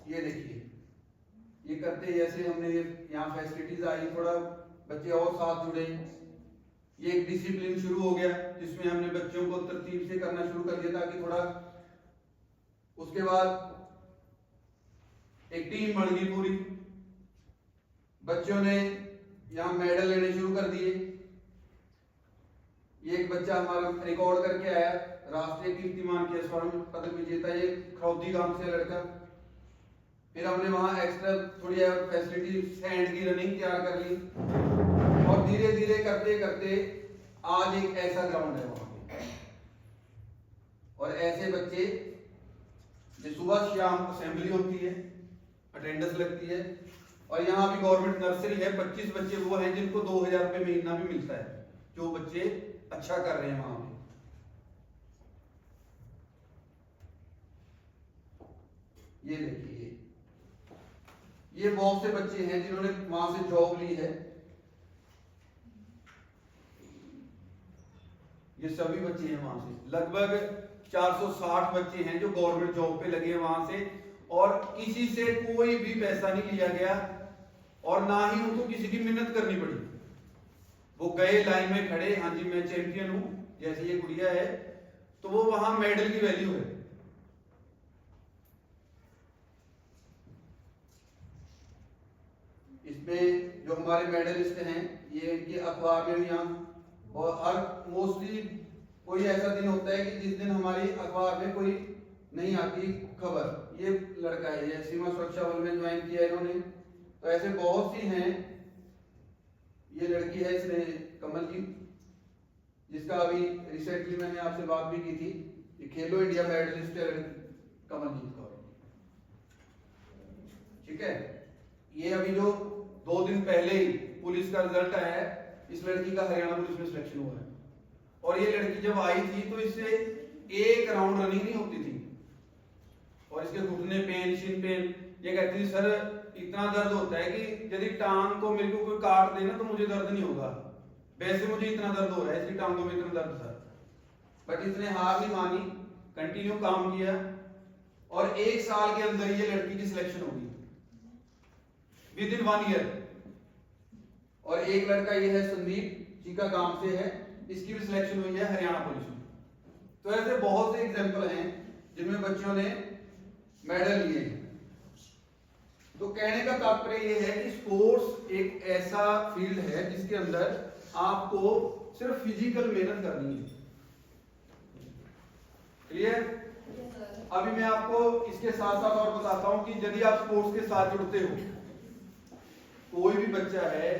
ये देखिए, ये करते जैसे हमने यहाँ फैसिलिटीज आई, थोड़ा बच्चे और साथ जुड़े, ये एक डिसिप्लिन शुरू हो गया जिसमें हमने बच्चों को तरतीब से करना शुरू कर दिया ताकि थोड़ा, उसके बाद एक टीम बन गई पूरी, बच्चों ने यहाँ मेडल लेने शुरू कर दिए। ये एक बच्चा हमारा रिकॉर्ड करके आया, राष्ट्रीय कीर्तिमान के स्वर्ण पदक विजेता, ये खरौदी गांव से लड़का। फिर हमने वहां एक्स्ट्रा थोड़ी फैसिलिटी, सैंड की रनिंग तैयार कर ली, और धीरे धीरे करते करते आज एक ऐसा ग्राउंड है वहां पे। और ऐसे बच्चे जो सुबह शाम असेंबली होती है, अटेंडेंस लगती है, और यहाँ भी गवर्नमेंट नर्सरी है, 25 बच्चे वो हैं जिनको 2000 रुपये महीना भी मिलता है, जो बच्चे अच्छा कर रहे हैं वहां पे। ये देखिए, ये बहुत से बच्चे हैं जिन्होंने वहां से जॉब ली है, ये सभी बच्चे हैं वहां से। लगभग 460 बच्चे हैं जो गवर्नमेंट जॉब पे लगे हैं वहां से, और किसी से कोई भी पैसा नहीं लिया गया, और ना ही उनको किसी की मिन्नत करनी पड़ी। वो गए, लाइन में खड़े, हाँ जी मैं चैंपियन हूं, जैसे ये गुड़िया है, तो वो वहां मेडल की वैल्यू है। इसमें जो हमारे मेडलिस्ट हैं, ये इनके अखबार में भी यहाँ, और हर मोस्टली कोई ऐसा दिन होता है कि जिस दिन हमारी अखबार में कोई नहीं आती खबर। ये लड़का है, ये सीमा सुरक्षा बल में ज्वाइन किया इन्होंने, तो ऐसे बहुत सी हैं। ये लड़की है, इसने कमलजीत, जिसका अभी रिसेंटली मैंने आपसे बात भी की थी, ये खेलो इंडिया मेडलिस्ट है कमलजीत कौर, ठीक है। ये अभी जो 2 दिन पहले ही पुलिस का रिजल्ट आया है, इस लड़की का हरियाणा पुलिस में सिलेक्शन हुआ है। और ये लड़की जब आई थी तो इससे एक राउंड रनिंग नहीं होती थी, और इसके घुटने पेन, शिन पेन, ये कहती थी सर इतना दर्द होता है कि यदि टांग को मेरे को कोई काट देना तो मुझे दर्द नहीं होगा, वैसे मुझे इतना दर्द हो रहा है, इसकी टांगों में इतना दर्द था। बट इसने हार नहीं मानी, कंटिन्यू काम किया, और 1 साल के अंदर ये लड़की की सिलेक्शन होगी, विद इन 1 ईयर। और एक लड़का ये है संदीप जी का गांव से है, इसकी भी सिलेक्शन हुई है हरियाणा पुलिस में। तो ऐसे बहुत से एग्जांपल हैं जिनमें बच्चों ने मेडल लिए हैं। तो कहने का तात्पर्य ये है कि स्पोर्ट्स एक ऐसा फील्ड है जिसके अंदर आपको सिर्फ फिजिकल मेहनत करनी है। क्लियर? अभी मैं आपको इसके साथ साथ और बताता हूं कि यदि आप स्पोर्ट्स के साथ जुड़ते हो, कोई भी बच्चा है,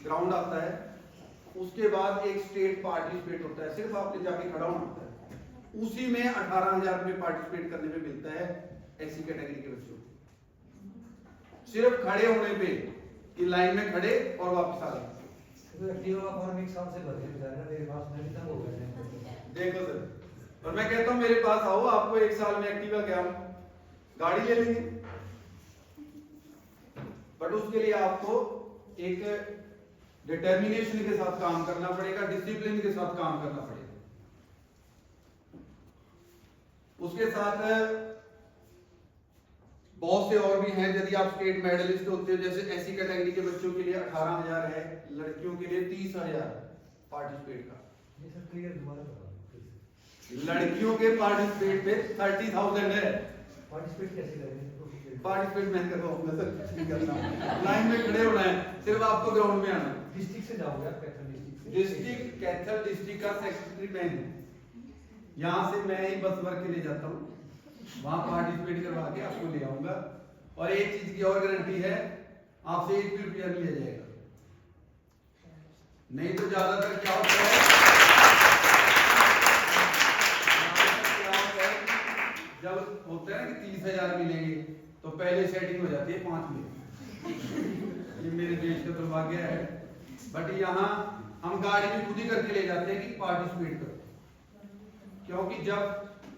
ग्राउंड आता है, उसके बाद एक स्टेट पार्टिसिपेट होता है, सिर्फ आपने जाके खड़ा होना होता है, उसी में 18,000 रुपये पार्टिसिपेट करने में मिलता है ऐसी कैटेगरी के बच्चों को। सिर्फ खड़े होने पे कि लाइन में खड़े और वापस आ गए। देखो सर, और मैं कहता हूं मेरे पास आओ, आपको 1 साल में एक्टिवा क्या गाड़ी ले लेंगे, बट उसके लिए आपको एक डिटर्मिनेशन के साथ काम करना पड़ेगा, डिसिप्लिन के साथ काम करना पड़ेगा। उसके साथ बहुत से और भी हैं। यदि आप स्टेट मेडलिस्ट होते हो, जैसे ऐसी कैटेगरी के बच्चों के लिए 18,000 है, लड़कियों के लिए 30,000 पार्टिसिपेट का। लड़कियों के पार्टिसिपेट पे 30,000 है। पार्टिसिपेट कैसे करेंगे? पार्टिसिपेट मैं करवाऊंगा सर, कुछ नहीं करना, लाइन में खड़े होना है, सिर्फ आपको ग्राउंड में आना। डिस्ट्रिक्ट से जाओगे आप? कैथल डिस्ट्रिक्ट से? डिस्ट्रिक्ट कैथल डिस्ट्रिक्ट का सेक्रेटरी मैं हूँ, यहाँ से मैं ही बस भर के ले जाता हूँ, वहां पार्टिसिपेट करवा के आपको ले आऊंगा। और एक चीज की और गारंटी है, आपसे 1 भी रुपया नहीं लिया जाएगा। नहीं तो ज्यादातर क्या होता है, जब होता है ना कि 30,000 मिलेंगे तो पहले सेटिंग हो जाती है 5 में। ये मेरे देश का दुर्भाग्य है। बट यहाँ हम गाड़ी में खुद ही करके ले जाते हैं कि पार्टिसिपेट करो, क्योंकि जब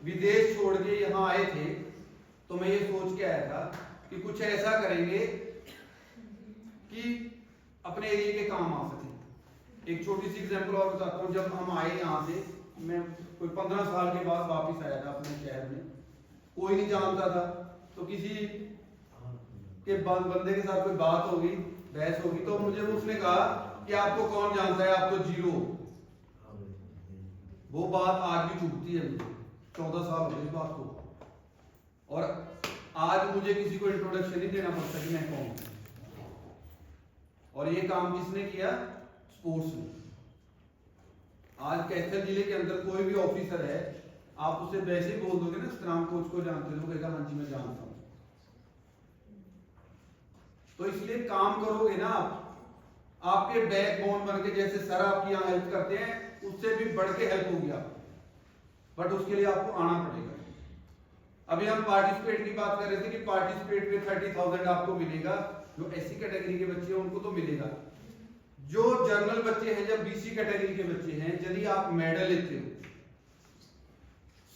विदेश छोड़ के यहाँ आए थे तो मैं ये सोच के आया था कि कुछ ऐसा करेंगे कि अपने एरिया के काम आ सके। एक छोटी सी एग्जांपल और बताता हूँ। जब हम आए यहाँ से, मैं कोई 15 साल के बाद वापस आया था अपने शहर में, कोई नहीं जानता था, तो किसी के बंदे के साथ कोई बात होगी, बहस होगी, तो मुझे उसने कहा कि आपको कौन जानता है, आप तो जीरो। वो बात आज भी चुभती है मुझे, 14 साल हो गए इस बात को, और आज मुझे किसी को इंट्रोडक्शन नहीं देना पड़ता कि मैं कौन हूं। और ये काम किसने किया? स्पोर्ट्स ने। आज कैथल जिले के अंदर कोई भी ऑफिसर है, आप उसे वैसे ही बोल दोगे ना स्ट्रांग कोच को जानते हो, कहेगा हाँ जी मैं जानता हूं। तो इसलिए काम करोगे ना आपके बैकबोन बन के, जैसे सर आपकी यहाँ हेल्प करते हैं उससे भी बढ़ के हेल्प होगी आप, बट उसके लिए आपको आना पड़ेगा। अभी हम पार्टिसिपेट की बात कर रहे थे कि पार्टिसिपेट में 30,000 आपको मिलेगा, जो एससी कैटेगरी के बच्चे हैं उनको तो मिलेगा। जो जनरल बच्चे हैं, जब बीसी कैटेगरी के बच्चे हैं, यदि आप मेडल लेते हो,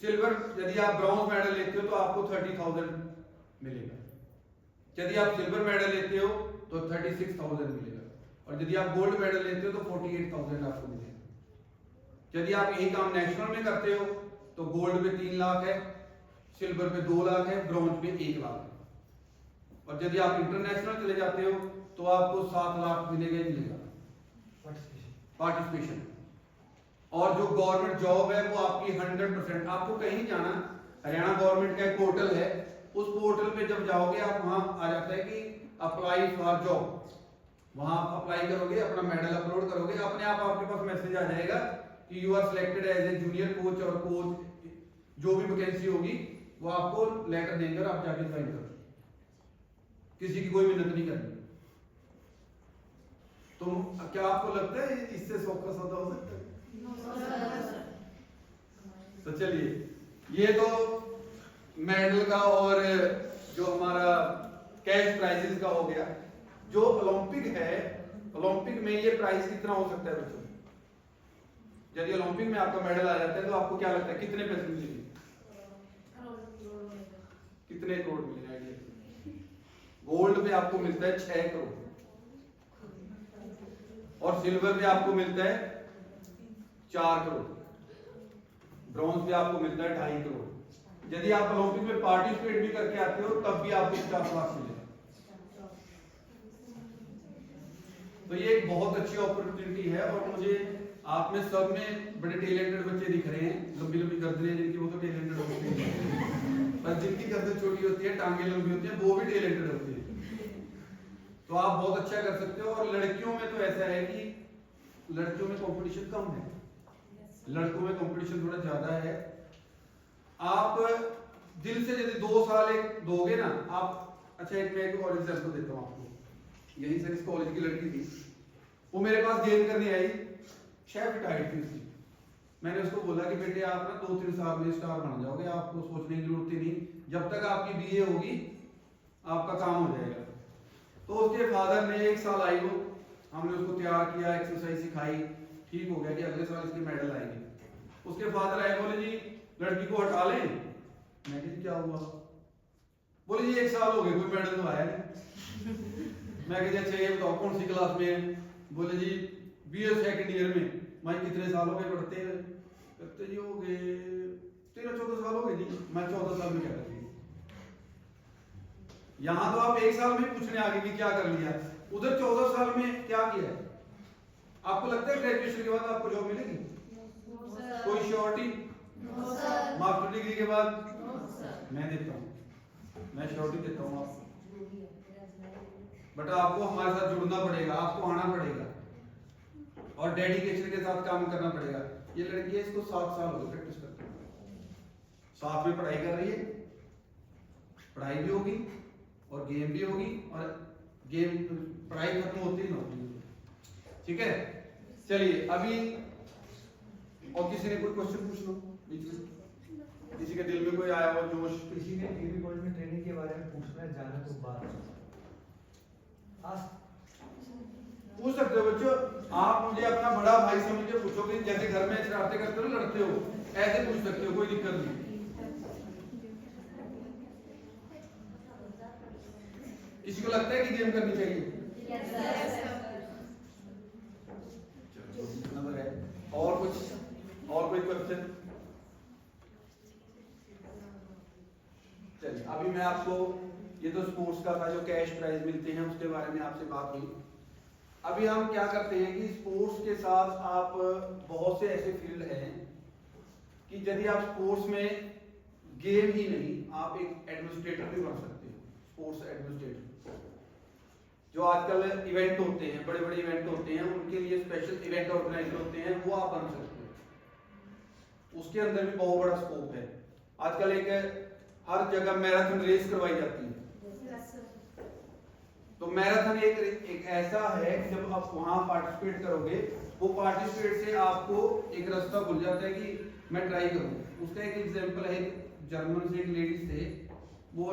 सिल्वर, यदि आप ब्रॉन्ज मेडल लेते हो तो आपको 30,000 मिलेगा। यदि आप सिल्वर मेडल लेते हो तो 36,000 मिलेगा, और यदि आप गोल्ड मेडल लेते हो तो 48,000 आपको मिलेगा। यदि आप यही काम नेशनल में करते हो तो गोल्ड पे 3 लाख है, सिल्वर पे 2 लाख है, ब्रॉन्ज पे 1 लाख है, और यदि आप इंटरनेशनल चले जाते हो तो आपको 7 लाख मिलेगा ही मिलेगा पार्टिसिपेशन। और जो गवर्नमेंट जॉब है वो आपकी 100%, आपको कहीं जाना, हरियाणा गवर्नमेंट का एक पोर्टल है, उस पोर्टल पे जब जाओगे आप, वहां आ जाता है कि अप्लाई फॉर जॉब, वहां अप्लाई करोगे, अपना मेडल अपलोड करोगे, अपने आप आपके पास मैसेज आ जाएगा कि you are selected as a junior coach और कोच, जो भी वैकेंसी होगी वो आपको लेटर देंगे और आप जाके ज्वाइन करो। किसी की कोई मिन्नत नहीं करनी। तो क्या आपको लगता है इससे सौखा सौदा हो सकता है? तो चलिए, ये तो मेडल का और जो हमारा कैश प्राइजेस का हो गया। जो ओलंपिक है, ओलंपिक में ये प्राइस कितना हो सकता है बच्चों? यदि ओलंपिक में आपका मेडल आ जाता है तो आपको क्या लगता है कितने पैसे मिलेंगे? कितने करोड़ मिलेंगे आइडिया? गोल्ड में आपको मिलता है 6 करोड़, और सिल्वर में आपको मिलता है 4 करोड़, ब्रॉन्ज पे आपको मिलता है 2.5 करोड़। यदि आप ओलंपिक में पार्टिसिपेट भी करके आते हो तब भी आपको 50 लाख मिलेगा। तो ये एक बहुत अच्छी अपॉर्चुनिटी है, और मुझे आप में सब में बड़े टैलेंटेड बच्चे दिख रहे हैं, लंबी लंबी गर्दनें जिनकी, वो तो टैलेंटेड होते हैं, पर जिनकी गर्दन छोटी होती है, टांगे लंबी होती है, वो भी टैलेंटेड होती है। तो आप बहुत अच्छा कर सकते हो। और लड़कियों में तो ऐसा है कि लड़कियों में कंपटीशन कम है, लड़कों में कंपटीशन थोड़ा ज्यादा है। आप दिल से यदि 2 साल एक दोगे ना आप, अच्छा एक मैं एक और एग्जांपल देता हूं आपको। यही सर इस कॉलेज की लड़की थी, वो मेरे पास गेम करने आई, शेफ टाइट थी उसकी। मैंने उसको बोला कि बेटे आप ना 2-3 साल में स्टार बन जाओगे, आपको सोचने की जरूरत ही नहीं, जब तक आपकी बीए होगी आपका काम हो जाएगा। तो उसके फादर ने 1 साल आई, वो हमने उसको तैयार किया, एक्सरसाइज सिखाई, ठीक हो गया कि अगले साल इसके मेडल आएंगे। उसके फादर आए, बोले जी लड़की को हटा लें। मैं कहा क्या हुआ? बोले जी 1 साल हो गए कोई मेडल तो आया नहीं। मैं कहा अच्छा ये बताओ कौन सी क्लास में है? बोले जी बीए सेकंड ईयर में। मैं कितने साल हो गए पढ़ते हैं? कहते जी हो गए 13-14 साल हो गए जी। मैं 14 साल में क्या कर लिया? यहाँ तो आप 1 साल में पूछने आगे कि क्या कर लिया, उधर 14 साल में क्या किया? आपको लगता है ग्रेजुएशन के बाद आपको जॉब मिलेगी? कोई श्योरिटी? मास्टर डिग्री के बाद मैं देता हूँ, मैं श्योरिटी देता हूँ आपको। बट आपको हमारे साथ जुड़ना पड़ेगा, आपको आना पड़ेगा और डेडिकेशन के साथ काम करना पड़ेगा। ये लड़की है, इसको 7 साल हो गए प्रैक्टिस करते हैं, साथ में पढ़ाई कर रही है, पढ़ाई भी होगी और गेम भी होगी, और गेम पढ़ाई खत्म होती ही ना होती। ठीक है, चलिए अभी और किसी ने कोई क्वेश्चन पूछ लो बीच में, किसी के दिल में कोई आया हो जोश। किसी ने डिग्री कॉलेज में ट्रेनिंग के बारे में पूछना है, जाना तो बात पूछ सकते हो बच्चों। आप मुझे अपना बड़ा भाई समझ के पूछोगे, जैसे घर में शरारतें करते हो लड़ते हो, ऐसे पूछ सकते हो, कोई दिक्कत नहीं। किसी को लगता है कि गेम करनी चाहिए? नंबर है और कुछ, और कोई क्वेश्चन? चलिए अभी मैं आपको ये तो स्पोर्ट्स का था, जो कैश प्राइज मिलते हैं उसके बारे में आपसे बात हुई। अभी हम क्या करते हैं कि स्पोर्ट्स के साथ आप बहुत से ऐसे फील्ड हैं कि यदि आप स्पोर्ट्स में गेम ही नहीं, आप एक एडमिनिस्ट्रेटर भी बन सकते हो, स्पोर्ट्स एडमिनिस्ट्रेटर। जो आजकल इवेंट होते हैं, बड़े बड़े इवेंट होते हैं, उनके लिए स्पेशल इवेंट ऑर्गेनाइजर होते हैं, वो आप बन सकते हो। उसके अंदर भी बहुत बड़ा स्कोप है। आजकल एक हर जगह मैराथन रेस करवाई जाती है। तो मैराथन एक ऐसा है कि जब आप वहां पार्टिसिपेट करोगे, वो पार्टिसिपेट से आपको एक रास्ता खुल जाता है कि मैं ट्राई करूं। उसका एक एग्जांपल है, जर्मन से एक लेडीज थे, वो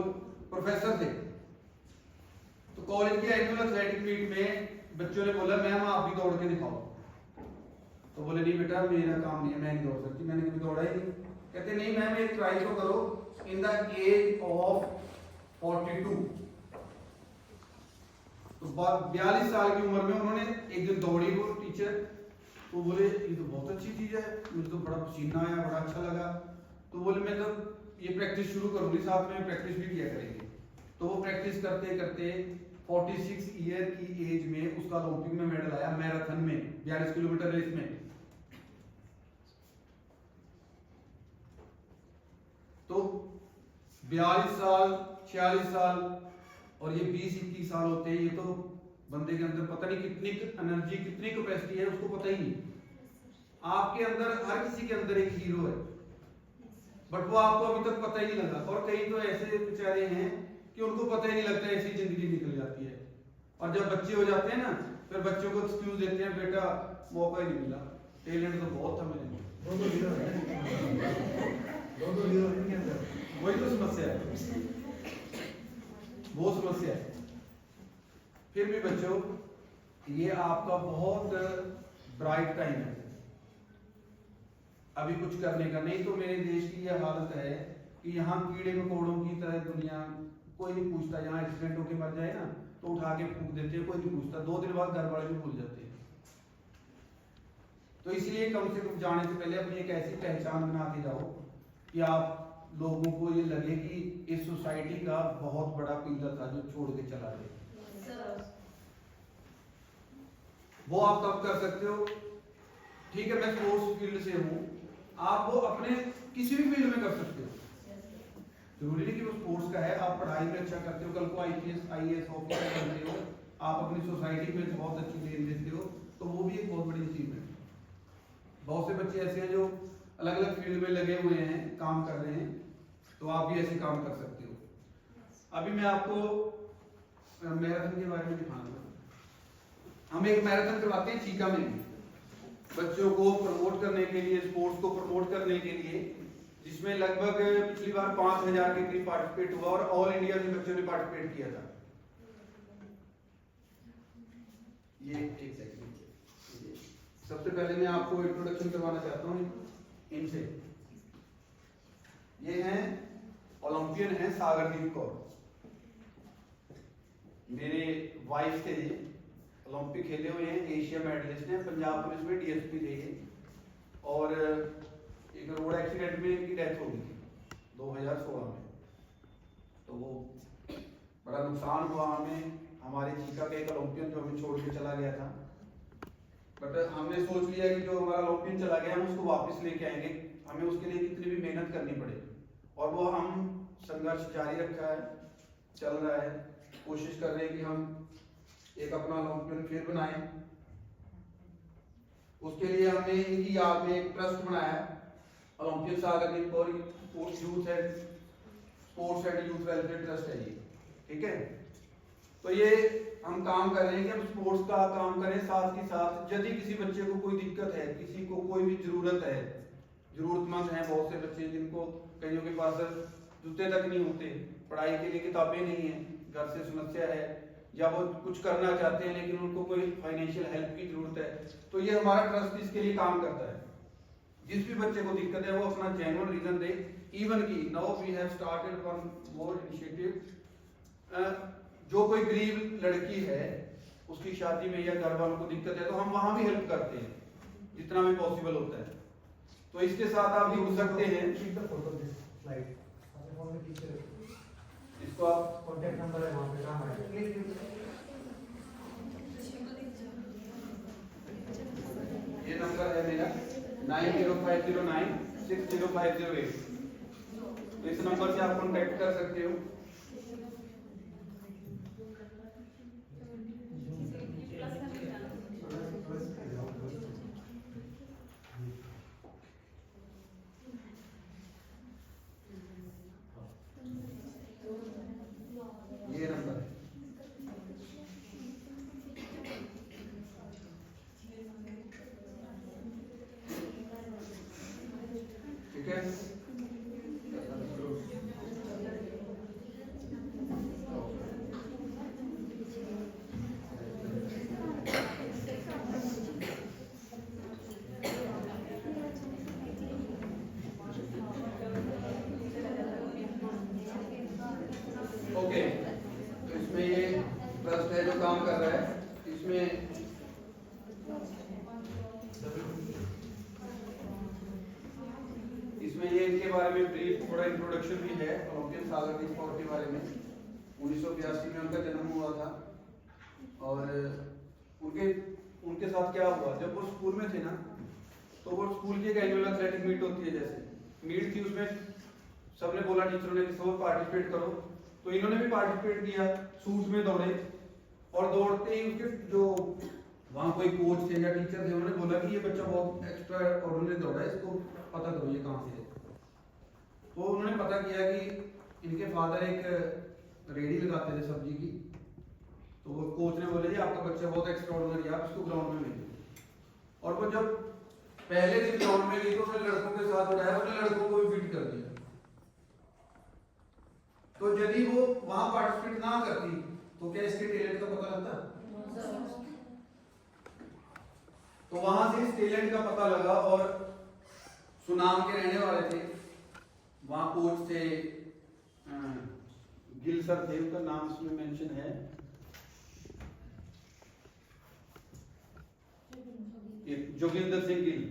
प्रोफेसर थे। तो कॉलेज के एनुअल एथलेटिक मीट में बच्चों ने बोला मैम आप भी दौड़ के दिखाओ। तो बोले नहीं बेटा मेरा काम नहीं है, मैं नहीं दौड़ सकती, मैंने कभी दौड़ा ही नहीं। कहते नहीं मैम एक ट्राई तो करो। इन द एज ऑफ 42, तो 42 साल की उम्र में उन्होंने एक दिन दौड़ी वो टीचर। तो बोले ये तो बहुत अच्छी चीज है, मुझे तो बड़ा पसीना आया, बड़ा अच्छा लगा। तो बोले मैं तो ये प्रैक्टिस शुरू करूंगी, साथ में प्रैक्टिस भी किया करेंगे। तो वो प्रैक्टिस करते करते 46 ईयर की एज में उसका ओलंपिक में मेडल आया, मैराथन में 42 किलोमीटर रेस में। तो 42 साल, 46 साल और ये 20-21 साल होते हैं, ये तो बंदे के अंदर पता नहीं कितनी एनर्जी, कितनी कैपेसिटी है, उसको पता ही नहीं। आपके अंदर, हर किसी के अंदर एक हीरो है, बट वो आपको अभी तक पता ही नहीं लगा। और कई तो ऐसे बेचारे हैं कि उनको पता ही नहीं लगता, ऐसी जिंदगी निकल जाती है। और जब बच्चे हो जाते हैं ना, फिर बच्चों को एक्सक्यूज देते हैं, बेटा मौका ही नहीं मिला, टैलेंट तो बहुत था मेरे में। वही तो समस्या है, वो समस्या है। फिर भी बच्चों, ये आपका बहुत ब्राइट टाइम है अभी कुछ करने का। नहीं तो मेरे देश की यह हालत है कि यहाँ कीड़े मकोड़ों की तरह दुनिया, कोई नहीं पूछता। यहाँ एक्सीडेंट होके मर जाए ना तो उठा के फूंक देते हैं, कोई नहीं पूछता। 2 दिन बाद घर वाले भी भूल जाते हैं। तो इसलिए कम से कम जाने से पहले अपनी एक ऐसी पहचान बना के जाओ कि आप लोगों को ये लगे कि इस सोसाइटी का बहुत बड़ा पिलर था जो छोड़ के चला गया। वो आप तब कर सकते हो। ठीक है, मैं स्पोर्ट्स फील्ड से हूं, आप वो अपने किसी भी फील्ड में कर सकते हो। जरूरी नहीं कि वो स्पोर्ट्स का है। आप पढ़ाई में अच्छा करते हो, कल को IPS ऑफिसर बनते हो, आप अपनी सोसाइटी में बहुत अच्छी देन देते हो, तो वो भी एक बहुत बड़ी अचीवमेंट है। बहुत से बच्चे ऐसे हैं जो अलग अलग फील्ड में लगे हुए हैं, काम कर रहे हैं, तो आप भी ऐसे काम कर सकते हो। अभी मैं आपको मैराथन के बारे में दिखाऊंगा। हम एक मैराथन करवाते हैं चीका में, बच्चों को प्रमोट करने के लिए, स्पोर्ट्स को प्रमोट करने के लिए, जिसमें लगभग पिछली बार 5000 के करीब पार्टिसिपेट हुआ और ऑल इंडिया से बच्चों ने पार्टिसिपेट किया था। ये एक सेकंड, सबसे पहले मैं आपको इंट्रोडक्शन करवाना चाहता हूँ इनसे। ये हैं ओलंपियन हैं सागरदीप कौर, मेरे वाइफ थे। ये ओलंपिक खेले हुए हैं, एशिया मेडलिस्ट हैं, पंजाब पुलिस में DSP थे ये। और एक रोड एक्सीडेंट में इनकी डेथ हो गई थी 2016 में। तो वो बड़ा नुकसान हुआ हमें। हमारे चीका का एक ओलंपियन जो हमें छोड़ के चला गया था, बट हमने सोच लिया कि जो हमारा ओलंपियन चला गया हम उसको वापस लेके आएंगे, हमें उसके लिए कितनी भी मेहनत करनी पड़े। और वो हम संघर्ष जारी रखा है, चल रहा है, कोशिश कर रहे हैं कि हम एक अपना ओलंपियन फिर बनाएं। उसके लिए हमने इनकी याद में एक ट्रस्ट बनाया, Olympian Sagardeep Kaur sports and youth welfare trust है ये। ठीक है, तो ये हम काम कर रहे हैं कि हम स्पोर्ट्स का काम करें, साथ ही साथ यदि किसी बच्चे को कोई दिक्कत है, किसी को कोई भी जरूरत है, जरूरतमंद हैं बहुत से बच्चे जिनको कईयों के पास जूते तक नहीं होते, पढ़ाई के लिए किताबें नहीं है, घर से समस्या है, या वो कुछ करना चाहते हैं लेकिन उनको कोई फाइनेंशियल हेल्प की जरूरत है, तो ये हमारा ट्रस्ट इसके लिए काम करता है। जिस भी बच्चे को दिक्कत है वो अपना जेन्युइन रीजन दे। इवन की now we have started one more initiative, जो कोई गरीब लड़की है उसकी शादी में या घर वालों को दिक्कत है तो हम वहां भी हेल्प करते हैं जितना भी पॉसिबल होता है। तो इसके साथ आप जुड़ सकते हैं। इसको आप कॉन्टैक्ट नंबर है वहाँ पे काम आएगा। ये नंबर है मेरा 9050960508। तो इस नंबर से आप कांटेक्ट कर सकते हो। ये नंबर है। ठीक है, ओके। तो इसमें ये ट्रस्ट है जो काम कर रहा है। इसमें ये इनके बारे में ब्रीफ थोड़ा इंट्रोडक्शन भी है। ओलंपियन सागर टी स्पोर्ट के बारे में 1982 में उनका जन्म हुआ था। और उनके साथ क्या हुआ, जब वो स्कूल में थे ना, तो वो स्कूल की एक एनुअल एथलेटिक मीट होती है, जैसे मीट थी, उसमें सबने बोला टीचरों ने कि सब पार्टिसिपेट करो, तो इन्होंने भी पार्टिसिपेट किया। सूट में दौड़े और दौड़ते ही उसके जो वहाँ कोई कोच थे या टीचर थे, उन्होंने बोला कि ये बच्चा बहुत एक्स्ट्रा ऑर्डिनरी दौड़ा है, इसको पता करो ये कहाँ से है। तो उन्होंने पता किया कि इनके फादर एक रेडी लगाते थे सब्जी की। तो वो कोच ने बोला जी आपका बच्चा बहुत एक्स्ट्रा ऑर्डिनरी है, आप इसको ग्राउंड में भेजो। और वो जब पहले दिन ग्राउंड में गई तो उसने लड़कों के साथ उठाया, उसने लड़कों को भी फिट कर दिया। तो यदि वो वहां पार्टिसिपेट ना करती तो क्या इसके टैलेंट का पता लगता? तो वहां से इस टैलेंट का पता लगा। और सुनाम के रहने वाले थे, वहां कोच थे, गिल सर थे, उनका नाम इसमें मेंशन है, जोगिंदर सिंह गिल।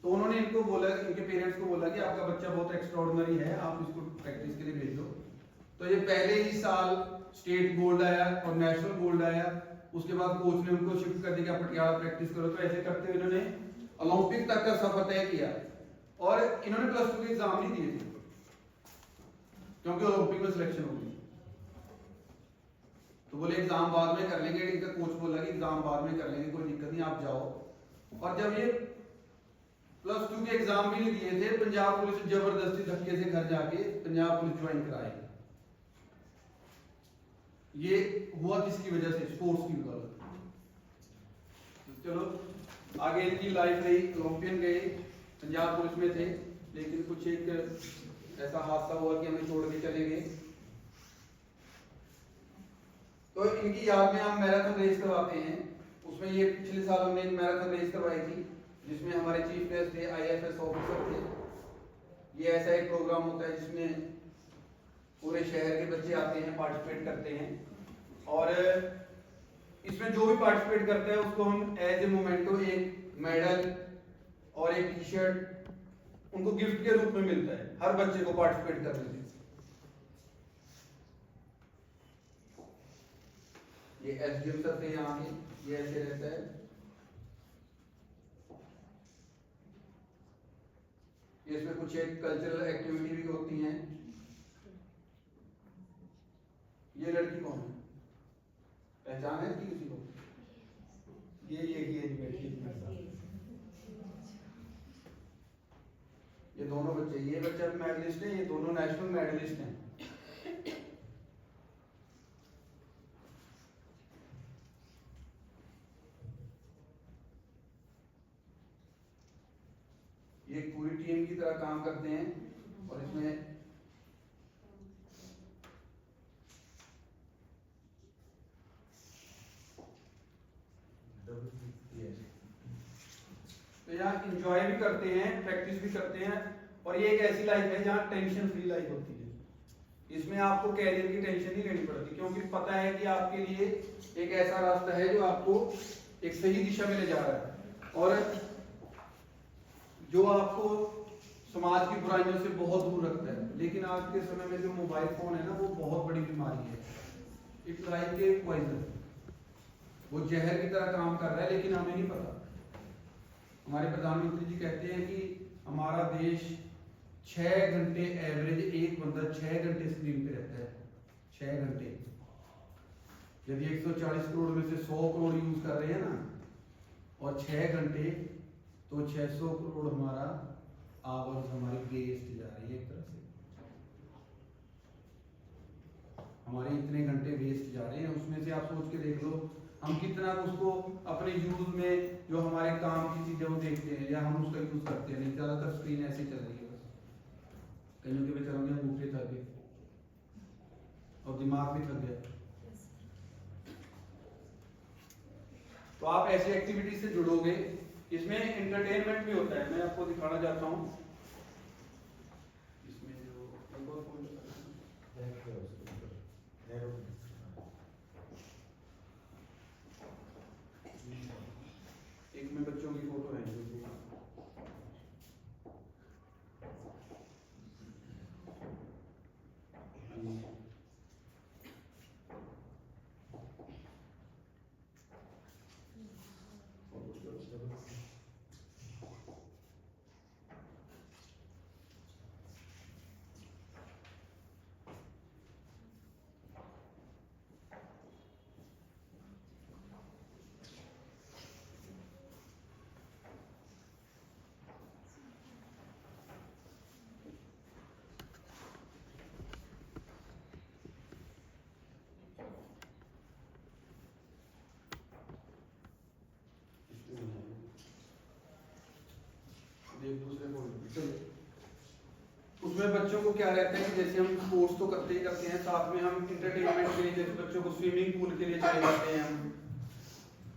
तो उन्होंने इनको बोला, इनके पेरेंट्स को बोला कि आपका बच्चा बहुत एक्स्ट्राऑर्डिनरी है, आप इसको प्रैक्टिस के लिए भेजो। तो ये पहले ही साल स्टेट गोल्ड आया और नेशनल गोल्ड आया। उसके बाद कोच ने उनको शिफ्ट कर दिया पटियाला प्रैक्टिस करो। तो ऐसे करते हुए इन्होंने ओलंपिक तक का सफर तय किया। और इन्होंने +2 के एग्जाम नहीं दिए थे क्योंकि ओलंपिक में सिलेक्शन हो गई। तो बोले एग्जाम बाद में कर लेंगे। इनका कोच बोला कि एग्जाम बाद में कर लेंगे, कोई दिक्कत नहीं, आप जाओ। और जब ये +2 के एग्जाम भी नहीं दिए थे, पंजाब पुलिस जबरदस्ती धक्के से घर जाके पंजाब पुलिस ज्वाइन कराई। ये हुआ किसकी वजह से? स्पोर्ट्स की बदौलत। चलो आगे इनकी लाइफ रही, ओलंपियन गए, पंजाब पुलिस में थे, लेकिन कुछ एक ऐसा हादसा हुआ कि हमें छोड़ के चले गए। तो इनकी याद में हम मैराथन रेस करवाते हैं। उसमें ये पिछले साल हमने एक मैराथन रेस करवाई थी, जिसमें हमारे चीफ गेस्ट थे, IAFS ऑफिसर थे। ये ऐसा एक प्रोग्राम होता है जिसमें पूरे शहर के बच्चे आते हैं, पार्टिसिपेट करते हैं। और इसमें जो भी पार्टिसिपेट करता है उसको हम एज ए मोमेंटो एक मेडल और एक टी-शर्ट उनको गिफ्ट के रूप में मिलता है, हर बच्चे को पार्टिसिपेट करने से। ये SDM सर थे यहाँ के, ये ऐसे रहता है। इसमें कुछ एक कल्चरल एक्टिविटी भी होती हैं। ये लड़की कौन है? पहचान है कि किसी को? ये बैठी है। ये दोनों बच्चे, ये बच्चा मेडलिस्ट है, ये दोनों नेशनल मेडलिस्ट हैं। ये पूरी टीम की तरह काम करते हैं। और इसमें तो यहाँ इंजॉय भी करते हैं, प्रैक्टिस भी करते हैं। और ये एक ऐसी लाइफ है जहाँ टेंशन फ्री लाइफ होती है। इसमें आपको कैरियर की टेंशन नहीं लेनी पड़ती, क्योंकि पता है कि आपके लिए एक ऐसा रास्ता है जो आपको एक सही दिशा में ले जा रहा है। और जो आपको समाज की बुराइयों से बहुत दूर रखता है। लेकिन आज के समय में जो मोबाइल फोन है ना, वो बहुत बड़ी बीमारी है। इट्स लाइक ए पॉइजन, वो जहर की तरह काम कर रहा है, लेकिन हमें नहीं पता। हमारे प्रधानमंत्री जी कहते हैं कि हमारा देश 6 घंटे एवरेज, एक बंदा 6 घंटे स्क्रीन पे रहता है, 6 घंटे। यदि 140 करोड़ में से 100 करोड़ यूज कर रहे हैं ना, और 6 घंटे, तो 600 करोड़ हमारा आवर्स हमारी वेस्ट जा रही है। एक तरह से हमारे इतने घंटे वेस्ट जा रहे हैं। उसमें से आप सोच के देख लो, हम कितना उसको अपने यूज में, जो हमारे काम की चीजें वो देखते हैं या हम उसका यूज करते हैं। नहीं, ज्यादातर स्क्रीन ऐसे चल रही है बस। कईयों के बेचारों के भूखे थक गए और दिमाग भी थक गया। तो आप ऐसी एक्टिविटी से जुड़ोगे, इसमें एंटरटेनमेंट भी होता है। मैं आपको दिखाना चाहता हूँ इसमें जो एक में बच्चों की फोटो है जो एक दूसरे को चलिए। उसमें बच्चों को क्या रहता है कि जैसे हम स्पोर्ट्स तो करते ही करते हैं, साथ में हम इंटरटेनमेंट के लिए, जैसे बच्चों को स्विमिंग पूल के लिए चले जाते हैं, हम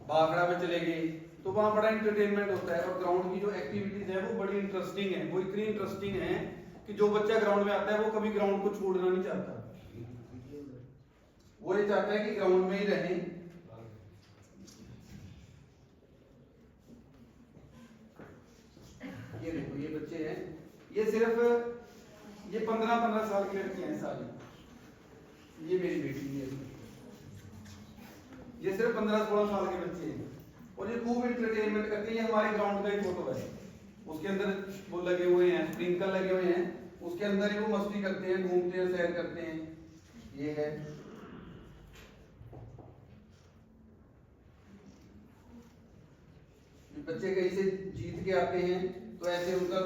बागड़ा में चले गए, तो वहाँ बड़ा इंटरटेनमेंट होता है। और ग्राउंड की जो एक्टिविटीज है वो बड़ी इंटरेस्टिंग है। वो इतनी इंटरेस्टिंग है कि जो बच्चा ग्राउंड में आता है वो कभी ग्राउंड को छोड़ना नहीं चाहता। वो ये चाहता है कि ग्राउंड में ही रहे। ये देखो, ये बच्चे हैं, ये सिर्फ ये 15-15 साल की लड़कियां हैं सारी। ये मेरी बेटी है, ये सिर्फ 15-16 साल के बच्चे हैं और ये खूब इंटरटेनमेंट करते हैं। ये हमारे ग्राउंड का ही फोटो है। उसके अंदर वो लगे हुए हैं, स्प्रिंकल लगे हुए हैं, उसके अंदर ही वो मस्ती करते हैं, घूमते हैं, सैर करते हैं। ये है बच्चे कहीं से जीत के आते हैं तो ऐसे उनका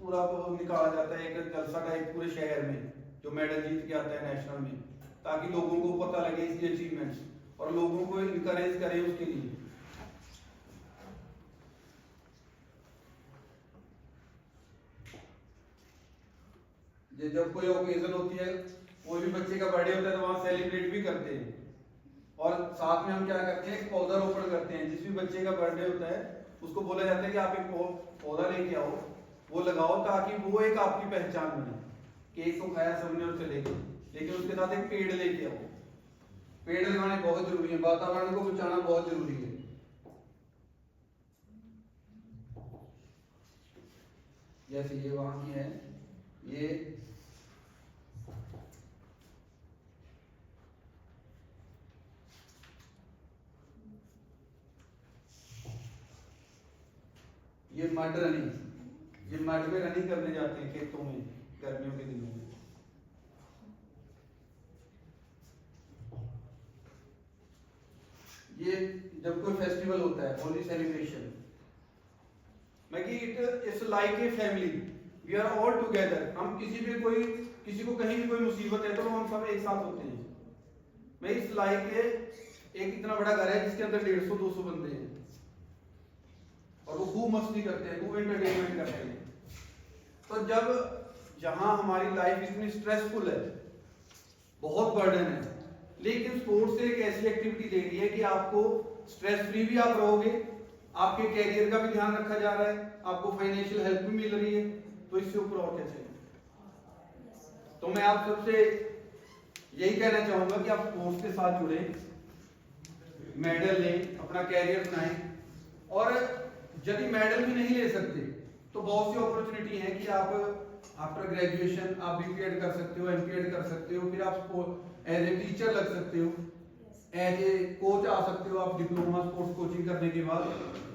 पूरा निकाला जाता है, एक जलसा टाइप पूरे शहर में, जो मेडल जीत के आता है नेशनल में, ताकि लोगों को पता लगे इसकी अचीवमेंट्स और लोगों को इनकरेज करें उसके लिए। जब कोई ओकेजन होती है, कोई भी बच्चे का बर्थडे होता है, तो वहां सेलिब्रेट भी करते हैं। और साथ में हम क्या करते हैं, पौधारोपण करते हैं। जिस भी बच्चे का बर्थडे होता है उसको बोला जाता है कि आप एक पौधा लेके आओ, वो लगाओ, ताकि वो एक आपकी पहचान बने। केक तो खाया सबने और चले गए, लेकिन उसके साथ एक पेड़ लेके आओ। पेड़ लगाने बहुत जरूरी है, वातावरण को बचाना बहुत जरूरी है। जैसे ये वहां की है, ये मड रनिंग, ये मड में रनिंग करने जाते हैं खेतों में गर्मियों के दिनों में। ये जब कोई फेस्टिवल होता है, होली सेलिब्रेशन, मैं कि it's like a family, we are all together. हम किसी को कहीं भी कोई मुसीबत है तो हम सब एक साथ होते हैं। मैं इस लाइक एक इतना बड़ा घर है जिसके अंदर 150-200 बंदे हैं और वो खूब मस्ती करते हैं, खूब एंटरटेनमेंट करते हैं। तो जब जहां हमारी लाइफ इतनी स्ट्रेसफुल है, बहुत बर्डन है, लेकिन स्पोर्ट्स से एक ऐसी एक्टिविटी दे रही है कि आपको स्ट्रेस फ्री भी आप रहोगे, आपके कैरियर का भी ध्यान रखा जा रहा है, आपको फाइनेंशियल हेल्प भी मिल रही है। तो इससे ऊपर और क्या चाहिए। तो मैं आप सबसे यही कहना चाहूंगा कि आप स्पोर्ट्स के साथ जुड़े, मेडल लें, अपना कैरियर बनाएं। और यदि मेडल भी नहीं ले सकते तो बहुत सी अपॉर्चुनिटी है कि आप आफ्टर ग्रेजुएशन आप बीपीएड कर सकते हो, एमपीएड कर सकते हो, फिर आप एज ए टीचर लग सकते हो, एज ए कोच आ सकते हो आप डिप्लोमा स्पोर्ट्स कोचिंग करने के बाद।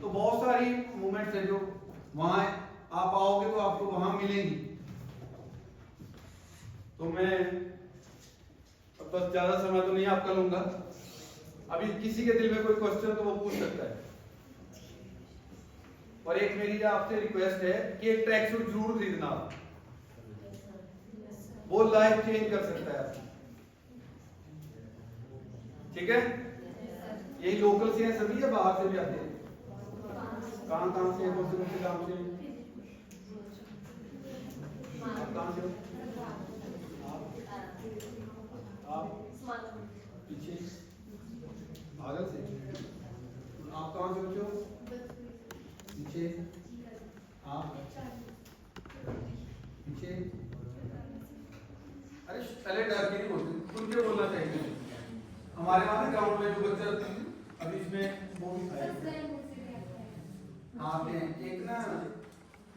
तो बहुत सारी मूवमेंट्स हैं जो वहां आप आओगे तो आपको वहां मिलेंगी। तो मैं अब बस ज्यादा समय तो नहीं आपका लूंगा। अभी किसी के दिल में कोई क्वेश्चन तो वो पूछ सकता है। और एक मेरी आपसे रिक्वेस्ट है कि एक ट्रैक सूट जरूर खरीदना आप, वो लाइफ चेंज कर सकता है आपकी। ठीक है, यही लोकल से हैं सभी या बाहर से भी आते हैं? कहाँ से हैं? कौन से गांव से? आप कहाँ से हो? आप पीछे आगल से? आप कहाँ से बच्चे हो? पीछे आप पीछे। अरे पहले डर के नहीं बोलते, खुल के बोलना चाहिए। हमारे वहां ग्राउंड में जो बच्चा अभी इसमें वो भी खाए आपने एक ना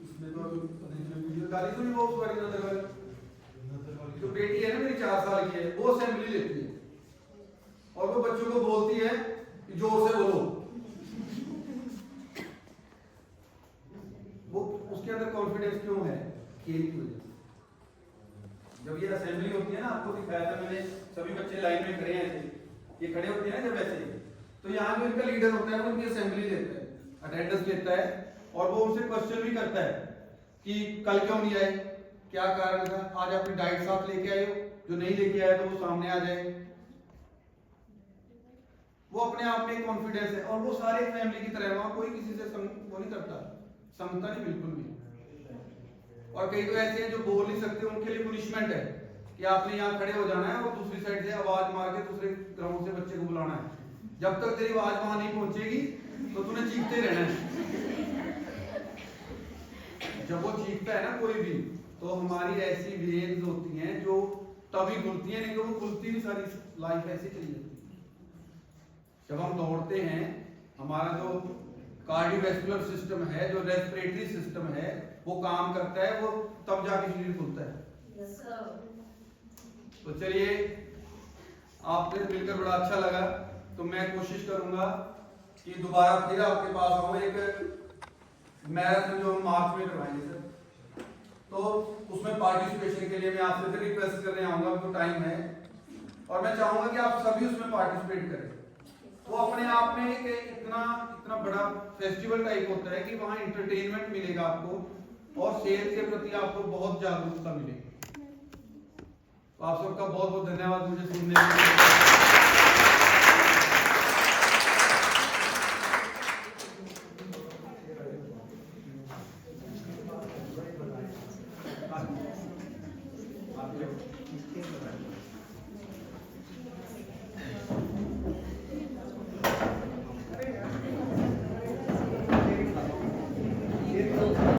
इसमें तो वीडियो डाली तो नहीं, वो उस बारी नजर वाली जो बेटी है ना मेरी 4 साल की है, वो असेंबली लेती है और वो बच्चों को बोलती है कि जोर से बोलो। वो उसके अंदर कॉन्फिडेंस क्यों है? खेल की वजह से। जब ये असेंबली होती है ना, आपको दिखाया था मैंने, सभी बच्चे लाइन में खड़े हैं, ये खड़े होते हैं ना जब ऐसे, तो यहाँ जो इनका लीडर होता है वो उनकी असेंबली लेता है, अटेंडेंस लेता है और वो उनसे क्वेश्चन भी करता है कि कल क्यों नहीं आए, क्या कारण था, आज अपनी डाइट साथ लेके आए हो, जो नहीं लेके आए तो वो सामने आ जाए। वो अपने आप में कॉन्फिडेंस है और वो सारे फैमिली की तरह, वहां कोई किसी से वो नहीं करता, समझता नहीं बिल्कुल भी। और कई तो ऐसे हैं जो बोल नहीं सकते, उनके लिए पुनिशमेंट है कि आपने यहाँ खड़े हो जाना है और दूसरी साइड से आवाज मार के दूसरे ग्राउंड से बच्चे को बुलाना है। जब तक तेरी आवाज वहां नहीं पहुंचेगी तो तूने चीखते रहना है। जब वो चीखता है ना कोई भी, तो हमारी ऐसी वेव्स होती हैं जो तभी खुलती हैं, नहीं तो वो खुलती नहीं, सारी लाइफ ऐसे चली जाती है। जब हम दौड़ते हैं, हमारा जो कार्डियोवैस्कुलर सिस्टम है, जो रेस्पिरेटरी सिस्टम है, वो काम करता है, वो तब जाके शरीर खुलता है। Yes sir. तो चलिए, आपसे मिलकर बड़ा अच्छा लगा। तो मैं कोशिश करूंगा कि दोबारा फिर आपके पास आऊं, एक मैराथन जो हम मार्च में करवाएंगे सर, तो उसमें पार्टिसिपेशन के लिए मैं आपसे फिर रिक्वेस्ट करने आऊंगा, तो टाइम है और मैं चाहूंगा कि आप सभी उसमें पार्टिसिपेट करें। वो अपने आप में एक इतना बड़ा फेस्टिवल टाइप होता है कि वहाँ एंटरटेनमेंट मिलेगा आपको और सेहत के प्रति आपको बहुत जागरूकता मिलेगी। तो आप सबका बहुत बहुत धन्यवाद मुझे सुनने के लिए।